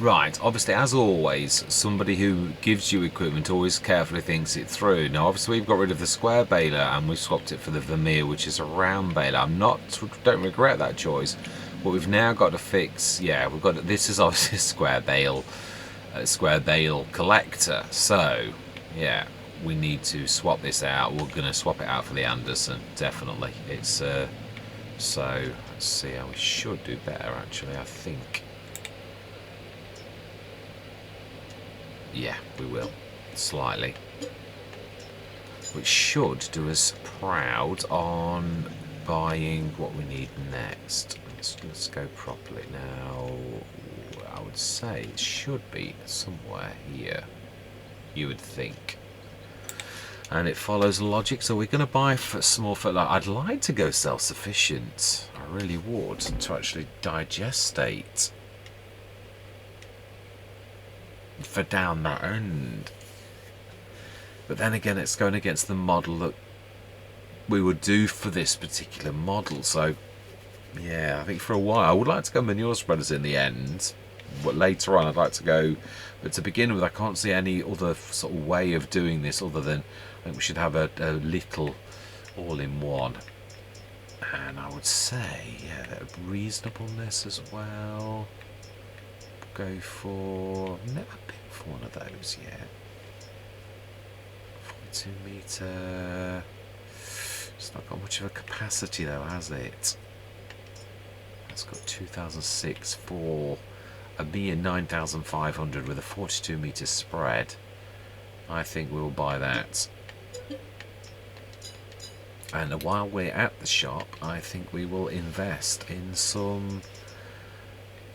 Right, obviously, as always, somebody who gives you equipment always carefully thinks it through. Now, obviously, we've got rid of the square baler and we've swapped it for the Vermeer, which is a round baler. Don't regret that choice, but we've now got to fix. Yeah, this is obviously a square bale collector. So, yeah, we need to swap this out. We're going to swap it out for the Anderson, definitely. It's so let's see how we should do better. Actually, I think. Yeah, we will. Slightly. Which should do us proud on buying what we need next. Let's go properly now. I would say it should be somewhere here. You would think. And it follows logic, so we're going to buy some more fertilizer. I'd like to go self-sufficient. I really would. To actually digestate. For down that end, but then again it's going against the model that we would do for this particular model. So yeah, I think for a while I would like to go manure spreaders in the end, but later on I'd like to go, but to begin with I can't see any other sort of way of doing this other than I think we should have a little all-in-one. And I would say, yeah, that reasonableness as well. Go for, I've never been for one of those yet. 42 metre. It's not got much of a capacity though, has it? It's got 2006 for a mere 9,500 with a 42 metre spread. I think we'll buy that. And while we're at the shop, I think we will invest in some.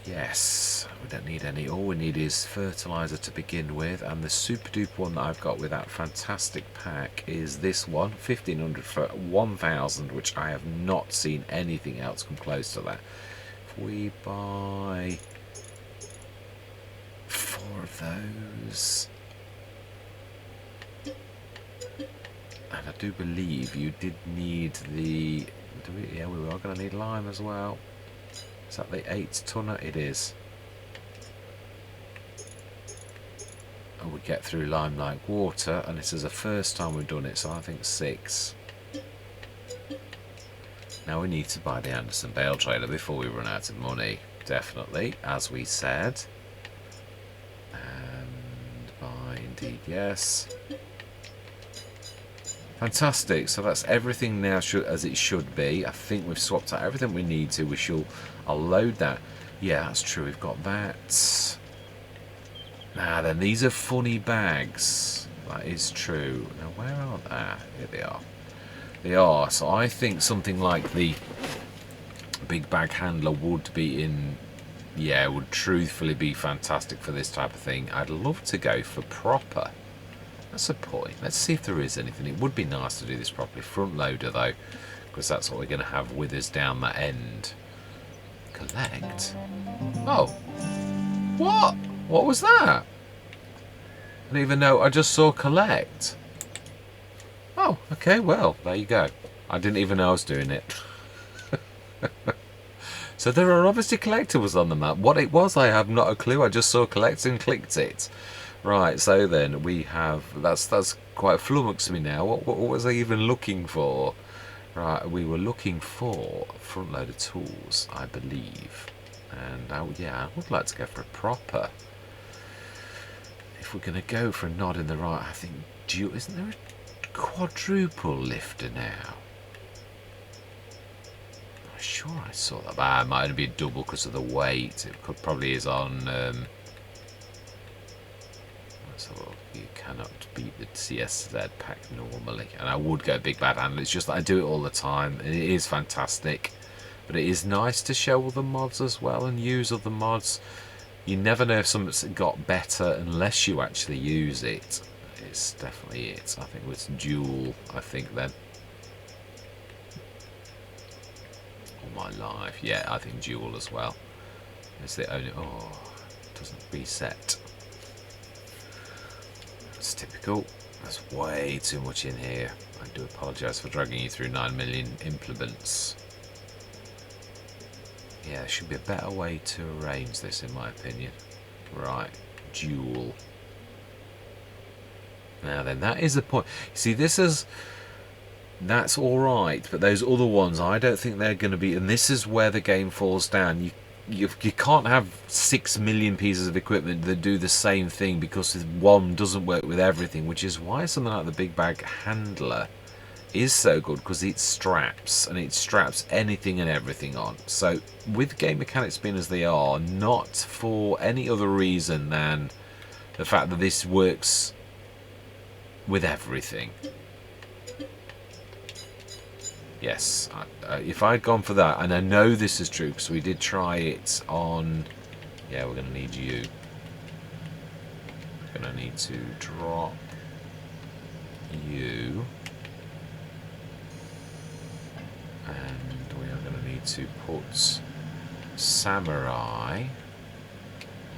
Yes, we don't need any. All we need is fertilizer to begin with, and the super duper one that I've got with that fantastic pack is this one, 1500 for 1000, which I have not seen anything else come close to that. If we buy 4 of those, and I do believe you did need the. Yeah, we are going to need lime as well. Is that the 8-tonner? It is. And we get through lime like water, and this is the first time we've done it, so I think 6. Now we need to buy the Anderson bale trailer before we run out of money, definitely, as we said. And buy, indeed, yes. Fantastic, so that's everything now as it should be. I think we've swapped out everything we need to. I'll load that. Yeah, that's true, we've got that. Now then, these are funny bags. That is true. Now where are they? Here they are. They are, so I think something like the big bag handler would be in, yeah, would truthfully be fantastic for this type of thing. I'd love to go for proper. That's a point. Let's see if there is anything. It would be nice to do this properly. Front loader though, because that's what we're going to have with us down that end. Collect? Oh. What? What was that? I didn't even know. I just saw collect. Oh, okay, well, there you go. I didn't even know I was doing it. So there are obviously collectibles on the map. What it was, I have not a clue. I just saw collect and clicked it. Right, so then we have, that's quite flummoxed me now. What was I even looking for? Right, we were looking for front loader tools, I believe. And yeah, I would like to go for a proper. If we're going to go for a nod in the right, I think, isn't there a quadruple lifter now? I'm sure I saw that, but it might only be a double because of the weight. It probably is on, so you cannot beat the CSZ pack normally. And I would go big bad handle, it's just that I do it all the time, and it is fantastic. But it is nice to show all the mods as well and use other mods. You never know if something's got better unless you actually use it. It's definitely it. I think it's dual, I think then. All my life. Yeah, I think dual as well. It's the only, oh, it doesn't reset. It's typical. There's way too much in here. I do apologise for dragging you through 9 million implements. Yeah, there should be a better way to arrange this in my opinion. Right, dual. Now then, that is the point. See, that's all right, but those other ones, I don't think they're going to be. And this is where the game falls down. You can't have 6 million pieces of equipment that do the same thing because one doesn't work with everything, which is why something like the big bag handler is so good, because it straps, and it straps anything and everything on. So with game mechanics being as they are, not for any other reason than the fact that this works with everything. Yes, if I'd gone for that, and I know this is true because we did try it on. Yeah, we're going to need you. We're going to need to drop you, and we are going to need to put samurai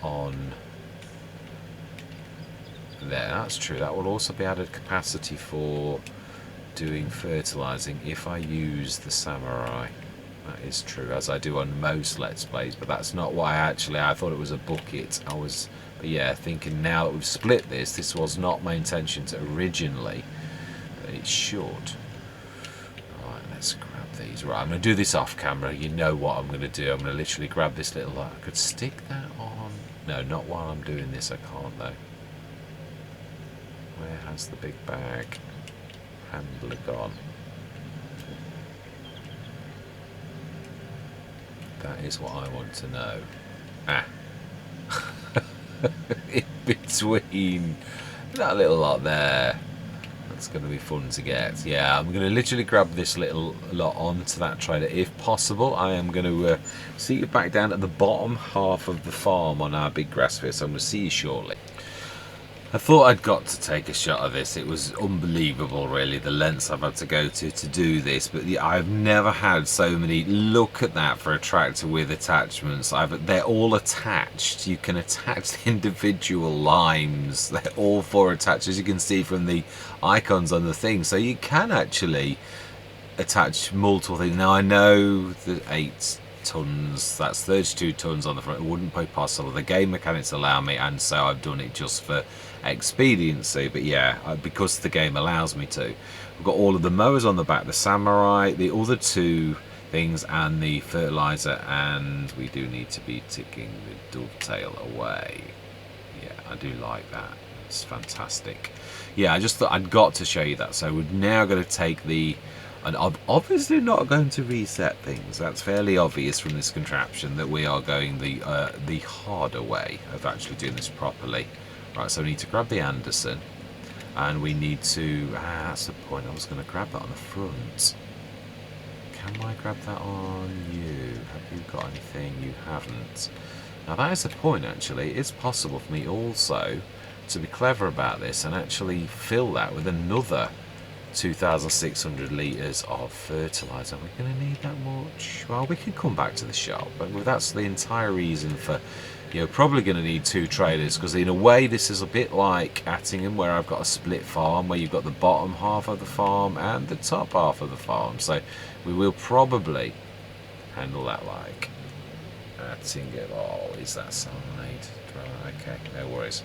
on there. That's true. That will also be added capacity for doing fertilizing if I use the samurai. That is true, as I do on most Let's Plays, but that's not why I thought it was a bucket. But yeah, thinking now that we've split this was not my intention to originally, but it should. Right, let's grab these. Right, I'm going to do this off camera. You know what I'm going to do. I'm going to literally grab this little, I could stick that on. No, not while I'm doing this, I can't though. Where has the big bag handler gone? That is what I want to know. Ah. In between that little lot there. That's going to be fun to get. Yeah, I'm going to literally grab this little lot onto that trailer if possible. I am going to see you back down at the bottom half of the farm on our big grass field, so I'm going to see you shortly. I thought I'd got to take a shot of this. It was unbelievable, really, the lengths I've had to go to do this. But yeah, I've never had so many. Look at that for a tractor with attachments. They're all attached. You can attach the individual limes. They're all 4 attached, as you can see from the icons on the thing. So you can actually attach multiple things. Now, I know the 8 tons, that's 32 tons on the front. It wouldn't be possible. The game mechanics allow me, and so I've done it just for expediency. But yeah, because the game allows me to. We've got all of the mowers on the back, the samurai, the other 2 things, and the fertilizer, and we do need to be ticking the dovetail away. Yeah, I do like that. It's fantastic. Yeah, I just thought I'd got to show you that. So we're now going to take the, and I'm obviously not going to reset things. That's fairly obvious from this contraption that we are going the harder way of actually doing this properly. Right, so we need to grab the Anderson, and we need to, that's the point, I was going to grab that on the front. Can I grab that on you? Have you got anything? You haven't. Now that is the point, actually. It's possible for me also to be clever about this and actually fill that with another 2,600 litres of fertiliser. Are we going to need that much? Well, we can come back to the shop, but that's the entire reason for, you're probably going to need 2 trailers, because in a way this is a bit like Attingham, where I've got a split farm where you've got the bottom half of the farm and the top half of the farm. So we will probably handle that like Attingham. Oh, is that side? Right, okay, no worries.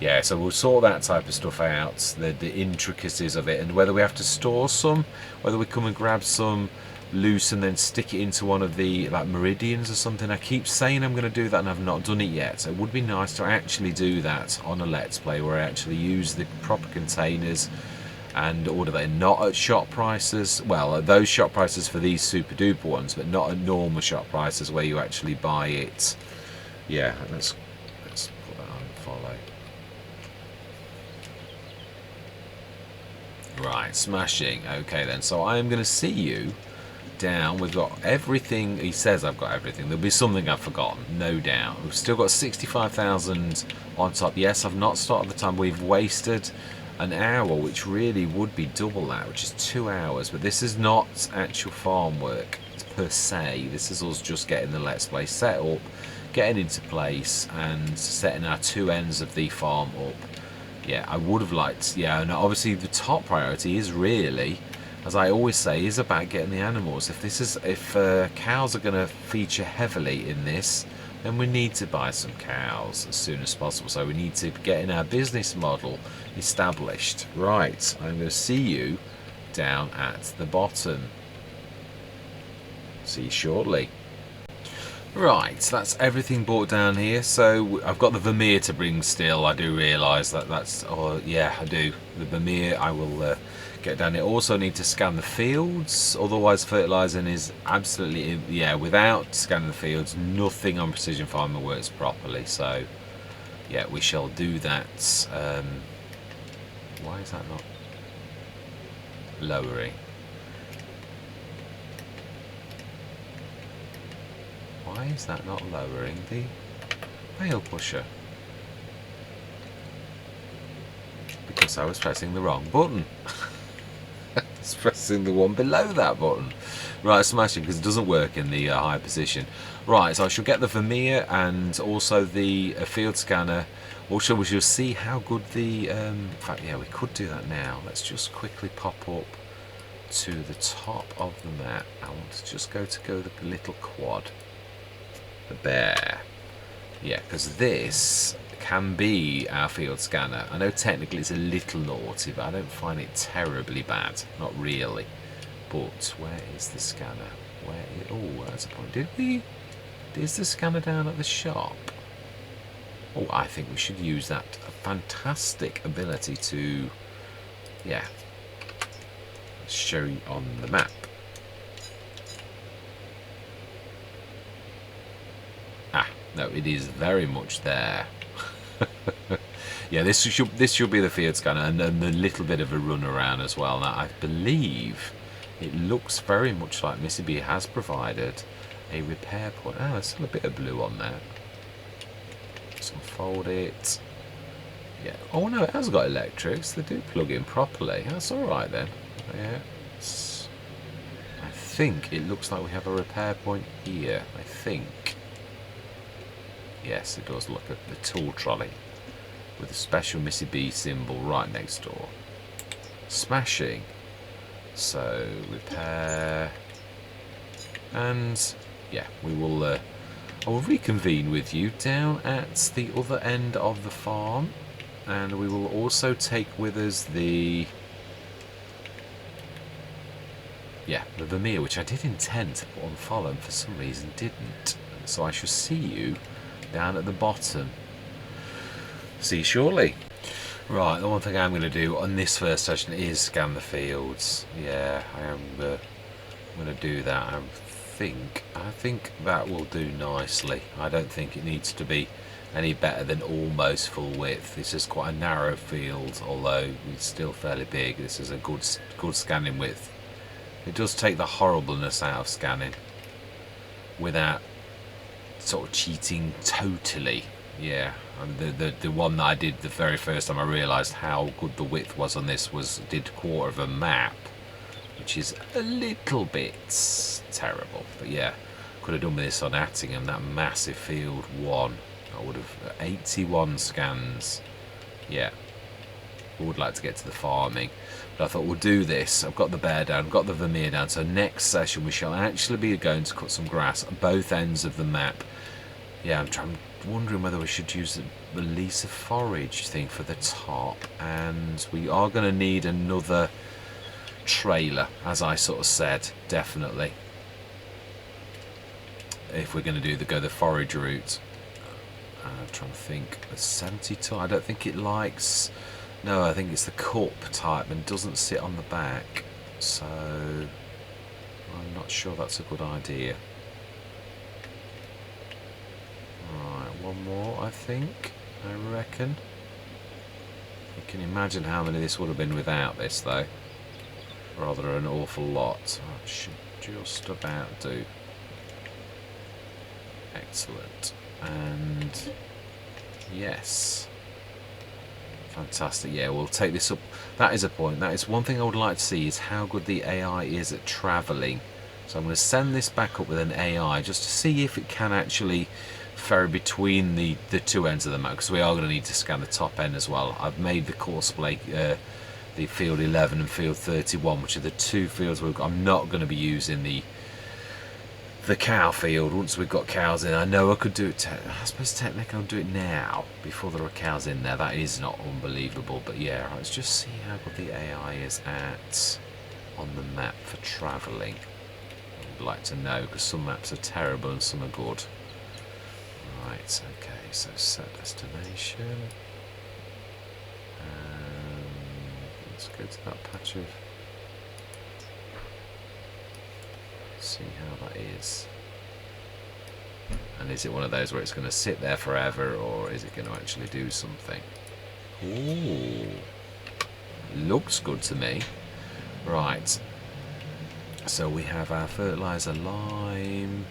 Yeah, so we'll sort that type of stuff out, the intricacies of it, and whether we have to store some, whether we come and grab some loose and then stick it into one of the like meridians or something. I keep saying I'm going to do that and I've not done it yet, so it would be nice to actually do that on a Let's Play where I actually use the proper containers and order them, not at shop prices. Well, at those shop prices for these super duper ones, but not at normal shop prices where you actually buy it. Yeah, let's put that on follow. Right, smashing. Okay then, so I am going to see you down. We've got everything. He says I've got everything. There'll be something I've forgotten, no doubt. We've still got 65,000 on top. Yes, I've not started the time. We've wasted an hour, which really would be double that, which is 2 hours. But this is not actual farm work per se. This is us just getting the Let's Play set up, getting into place, and setting our 2 ends of the farm up. Yeah, I would have liked, yeah, and obviously the top priority is really, as I always say, is about getting the animals. If cows are going to feature heavily in this, and we need to buy some cows as soon as possible. So we need to get in our business model established. Right, I'm going to see you down at the bottom. See you shortly. Right, that's everything brought down here. So I've got the Vermeer to bring still. I do realise that's, oh yeah, I do. The Vermeer I will get down here. Also need to scan the fields, otherwise fertilising is absolutely, yeah, without scanning the fields, nothing on precision farming works properly. So yeah, we shall do that. Why is that not lowering? Why is that not lowering the bale pusher? Because I was pressing the wrong button. I was pressing the one below that button. Right, smashing, because it doesn't work in the high position. Right, so I shall get the Vermeer and also the field scanner. Also, we shall see how good the... in fact, yeah, we could do that now. Let's just quickly pop up to the top of the map. I want to just go the little quad. The bear. Yeah, because this can be our field scanner. I know technically it's a little naughty, but I don't find it terribly bad. Not really. But where is the scanner? Oh, that's a point. Is the scanner down at the shop? Oh, I think we should use that fantastic ability to, yeah, show you on the map. No, it is very much there. Yeah, this should be the field scanner, and then a little bit of a run around as well. Now, I believe it looks very much like Missy B has provided a repair point. Oh, there's still a bit of blue on there. Just unfold it. Yeah. Oh no, it has got electrics. They do plug in properly. That's all right then. Yeah. I think it looks like we have a repair point here. I think. Yes, it does look at the tool trolley with a special Missy B symbol right next door. Smashing. So repair, and yeah, we will. I will reconvene with you down at the other end of the farm, and we will also take with us the Vermeer, which I did intend to put on follow and for some reason didn't. So I shall see you down at the bottom. See you shortly. Right, the one thing I'm going to do on this first session is scan the fields. Yeah, I am going to do that. I think that will do nicely. I don't think it needs to be any better than almost full width. This is quite a narrow field, although it's still fairly big. This is a good scanning width. It does take the horribleness out of scanning without sort of cheating totally. Yeah, and the one that I did the very first time I realised how good the width was on this did quarter of a map, which is a little bit terrible. But yeah, could have done with this on Attingham, that massive field one. I would have 81 scans. Yeah, I would like to get to the farming, but I thought we'll do this. I've got the bear down, I've got the Vermeer down, so next session we shall actually be going to cut some grass at both ends of the map. Yeah, I'm wondering whether we should use the release of forage thing for the top, and we are going to need another trailer, as I sort of said, definitely, if we're going to go the forage route. I'm trying to think, a 70 ton, I don't think it likes, no, I think it's the cup type and doesn't sit on the back, so I'm not sure that's a good idea. Right, one more, I think, I reckon. You can imagine how many this would have been without this, though. Rather an awful lot. I should just about do. Excellent. And yes, fantastic. Yeah, we'll take this up. That is a point. That is one thing I would like to see, is how good the AI is at travelling. So I'm going to send this back up with an AI just to see if it can actually ferry between the two ends of the map, because we are going to need to scan the top end as well. I've made the course play the field 11 and field 31, which are the two fields I'm not going to be using the the cow field once we've got cows in. I know I could do it, I suppose technically I'll do it now before there are cows in there. That is not unbelievable, but yeah, let's just see how good the AI is at on the map for travelling. I'd like to know, because some maps are terrible and some are good. Right, okay, so set destination. Let's go to that patch of... see how that is. And is it one of those where it's going to sit there forever, or is it going to actually do something? Ooh, looks good to me. Right, so we have our fertiliser, lime,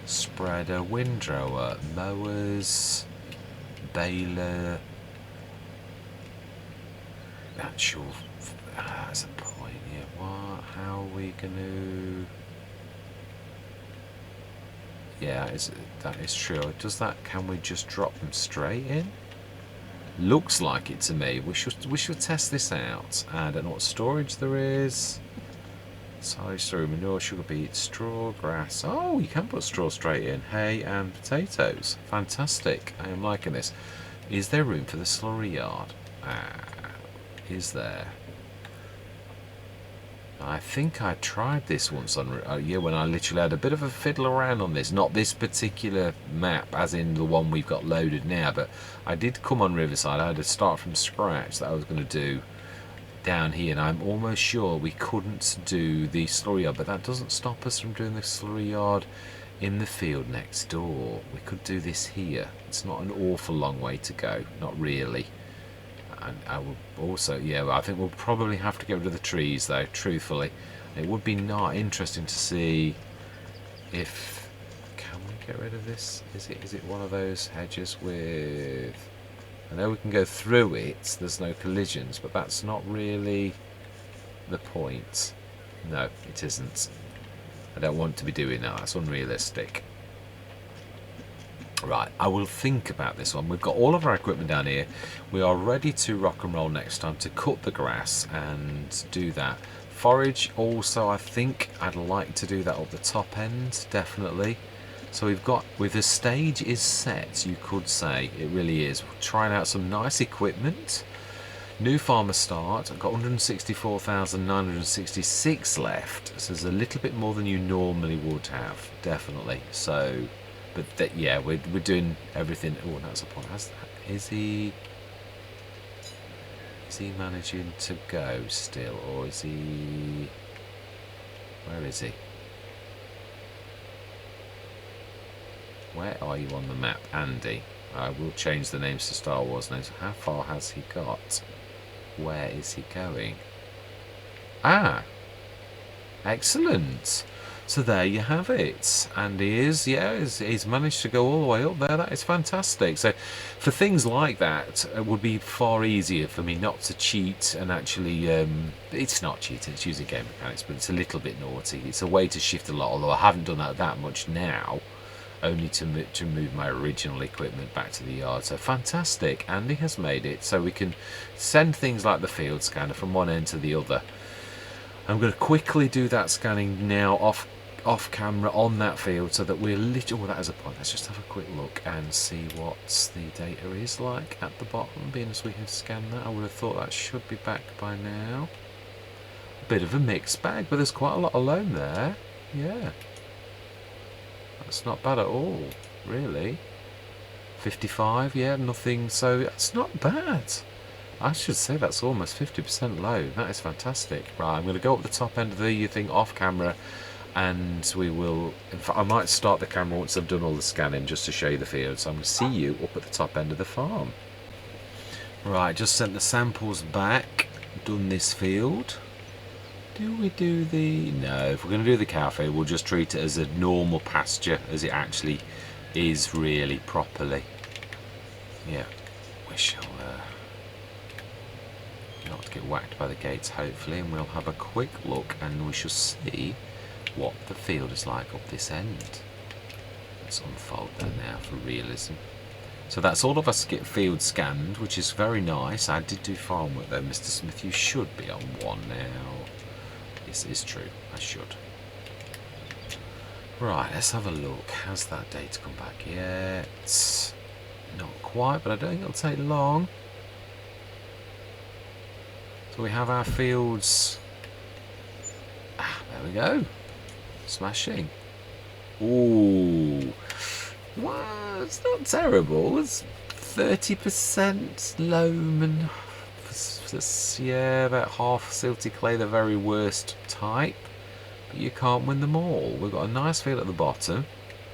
spreader, windrower, mowers, baler, actual... that's a point, yeah. What? How are we going to... yeah, that is true. Does that? Can we just drop them straight in? Looks like it to me. We should test this out. I don't know what storage there is. Silage, straw, manure, sugar beet, straw, grass. Oh, you can put straw straight in. Hay and potatoes. Fantastic. I am liking this. Is there room for the slurry yard? Is there? I think I tried this once on yeah, when I literally had a bit of a fiddle around on this. Not this particular map, as in the one we've got loaded now, but I did come on Riverside. I had to start from scratch that I was going to do down here, and I'm almost sure we couldn't do the slurry yard, but that doesn't stop us from doing the slurry yard in the field next door. We could do this here. It's not an awful long way to go, not really. And I will also, yeah, I think we'll probably have to get rid of the trees though, truthfully. It would be not interesting to see if... can we get rid of this? Is it one of those hedges with... I know we can go through it, there's no collisions, but that's not really the point. No, it isn't. I don't want to be doing that, that's unrealistic. Right, I will think about this one. We've got all of our equipment down here. We are ready to rock and roll next time to cut the grass and do that. Forage also, I think I'd like to do that up the top end, definitely. So we've got, with the stage is set, you could say, it really is. We're trying out some nice equipment. New farmer start, I've got 164,966 left. So there's a little bit more than you normally would have, definitely. So... but that, yeah, we're doing everything. Oh, that's a point. Is he managing to go still, or is he? Where is he? Where are you on the map, Andy? I will change the names to Star Wars names. How far has he got? Where is he going? Ah, excellent. So there you have it, and he's managed to go all the way up there. That is fantastic. So for things like that, it would be far easier for me not to cheat and actually, it's not cheating, it's using game mechanics, but it's a little bit naughty. It's a way to shift a lot, although I haven't done that much now, only to move my original equipment back to the yard. So fantastic, Andy has made it, so we can send things like the field scanner from one end to the other. I'm going to quickly do that scanning now off camera on that field, so that we're literally... oh, that is a point. Let's just have a quick look and see what the data is like at the bottom, being as we have scanned that. I would have thought that should be back by now. A bit of a mixed bag, but there's quite a lot alone there. Yeah, that's not bad at all, really. 55, yeah, nothing, so that's not bad. I should say that's almost 50% low. That is fantastic. Right, I'm going to go up the top end of the thing off camera, and we will... in fact, I might start the camera once I've done all the scanning just to show you the field. So I'm going to see you up at the top end of the farm. Right, just sent the samples back, done this field. Do we do the... no, if we're going to do the cow field, we'll just treat it as a normal pasture, as it actually is really properly. Yeah, we shall... not to get whacked by the gates, hopefully, and we'll have a quick look and we shall see what the field is like up this end. Let's unfold that now for realism. So that's all of us get field scanned, which is very nice. I did do farm work though, Mr. Smith. You should be on one now. This is true, I should. Right, let's have a look. Has that data come back yet? Not quite, but I don't think it'll take long. So we have our fields. Ah, there we go. Smashing. Ooh. Well, it's not terrible. It's 30% loam and yeah, about half silty clay, the very worst type. But you can't win them all. We've got a nice field at the bottom.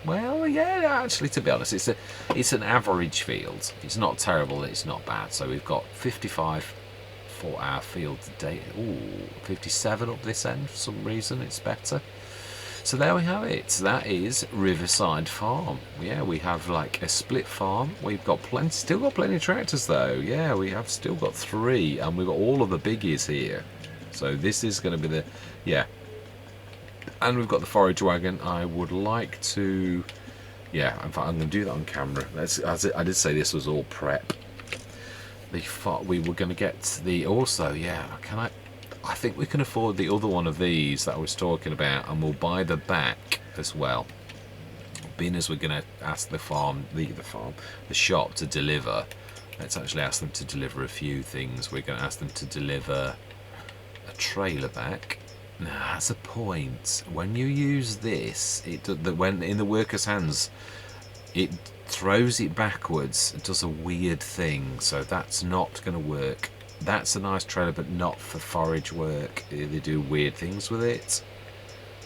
Well, yeah, actually, to be honest, it's an average field. It's not terrible, it's not bad. So we've got 55 for our field today. Ooh, 57 up this end for some reason. It's better. So there we have it. That is Riverside Farm. Yeah, we have like a split farm. We've got plenty, still got plenty of tractors though. Yeah, we have still got 3, and we've got all of the biggies here. So this is going to be the, yeah. And we've got the forage wagon. I would like to, yeah, in fact, I'm going to do that on camera. As I did say, this was all prep. We were going to get the, also, yeah, I think we can afford the other one of these that I was talking about, and we'll buy the back as well. Being as we're going to ask the shop to deliver, let's actually ask them to deliver a few things. We're going to ask them to deliver a trailer back. Now, that's a point. When you use this, when in the worker's hands, it throws it backwards. It does a weird thing, so that's not going to work. That's a nice trailer, but not for forage work. They do weird things with it.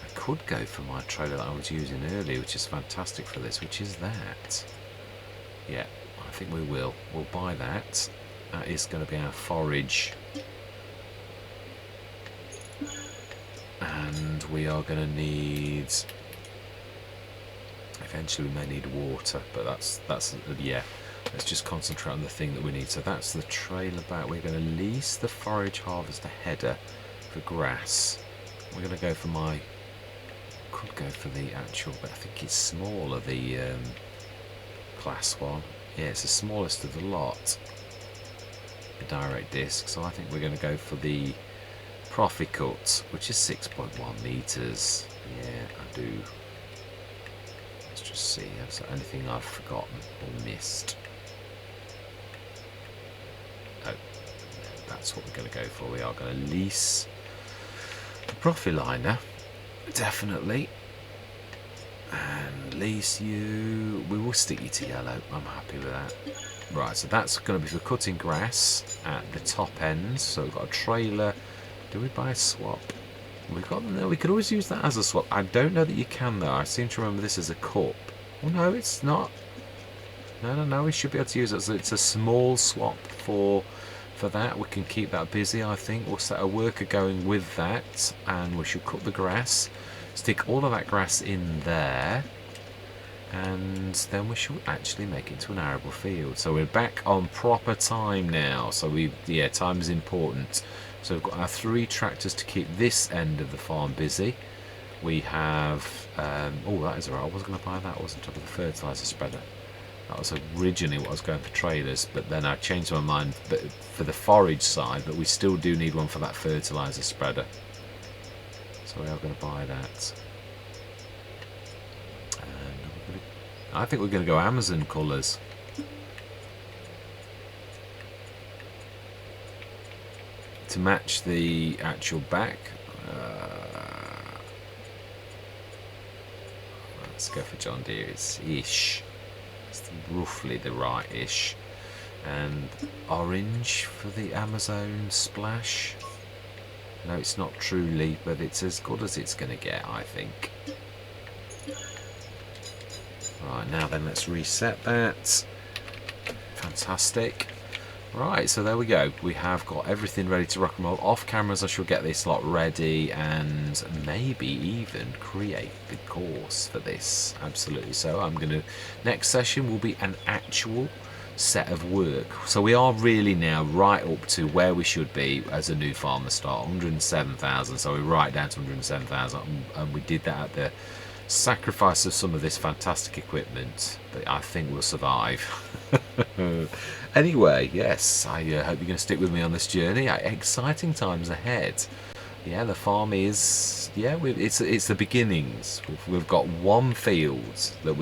I could go for my trailer that I was using earlier, which is fantastic for this, which is that. Yeah, I think we will. We'll buy that. That is going to be our forage. And we are going to need... Eventually we may need water, but that's yeah. Let's just concentrate on the thing that we need. So that's the trailer back. We're going to lease the forage harvester header for grass. We're going to go for could go for the actual, but I think it's smaller, the class 1. Yeah, it's the smallest of the lot. The direct disc. So I think we're going to go for the profit cut, which is 6.1 meters. Yeah, I do. Let's just see. Is there anything I've forgotten or missed? Oh, that's what we're going to go for. We are going to lease the Profiliner, definitely, and lease you. We will stick you to yellow. I'm happy with that. Right, so that's going to be for cutting grass at the top end. So we've got a trailer. Do we buy a swap? No, we could always use that as a swap. I don't know that you can though. I seem to remember this as a cup. Oh no, it's not. No, we should be able to use it. So it's a small swap for that. We can keep that busy, I think. We'll set a worker going with that, and we should cut the grass, stick all of that grass in there, and then we should actually make it to an arable field. So we're back on proper time now. So time is important. So we've got our 3 tractors to keep this end of the farm busy. We have, oh, that is right. I was going to buy that. I was on top of the fertiliser spreader. That was originally what I was going for trailers, but then I changed my mind for the forage side, but we still do need one for that fertiliser spreader. So we are going to buy that. And I think we're going to go Amazon colours. To match the actual back. Let's go for John Deere. It's ish. It's roughly the right-ish. And orange for the Amazon splash. No, it's not truly, but it's as good as it's going to get, I think. Right, now then, let's reset that. Fantastic. Right, so there we go. We have got everything ready to rock and roll. Off cameras, I shall get this lot ready and maybe even create the course for this. Absolutely. So I'm going to... Next session will be an actual set of work. So we are really now right up to where we should be as a new farmer start. 107,000. So we're right down to 107,000. And we did that at the sacrifice of some of this fantastic equipment. But I think we'll survive. Anyway, yes, I hope you're going to stick with me on this journey. Exciting times ahead. yeah, the farm is, yeah, it's the beginnings. We've got one field that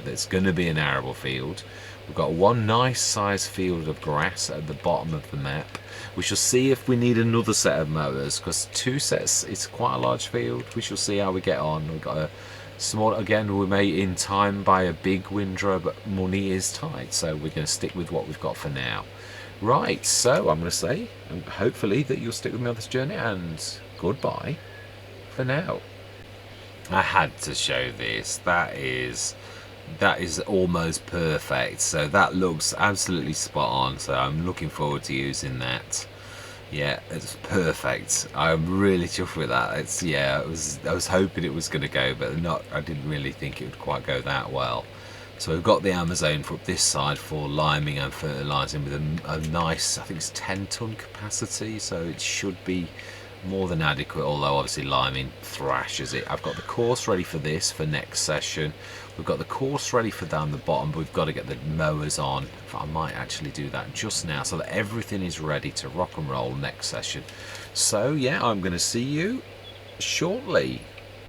that's going to be an arable field. We've got one nice sized field of grass at the bottom of the map. We shall see if we need another set of mowers, because 2 sets, it's quite a large field. We shall see how we get on. We've got a small, again, we may in time buy a big windrow, but money is tight, so we're going to stick with what we've got for now. Right, so I'm going to say, hopefully that you'll stick with me on this journey, and goodbye for now. I had to show this. That is almost perfect. So that looks absolutely spot on. So I'm looking forward to using that. Yeah, it's perfect. I'm really chuffed with that. It's, yeah, I was hoping it was going to go, but I didn't really think it would quite go that well. So we've got the Amazon for up this side for liming and fertilising with a nice, I think it's 10-ton capacity, so it should be more than adequate, although obviously liming thrashes it. I've got the course ready for this for next session. We've got the course ready for down the bottom, but we've got to get the mowers on. I might actually do that just now so that everything is ready to rock and roll next session. So yeah, I'm going to see you shortly.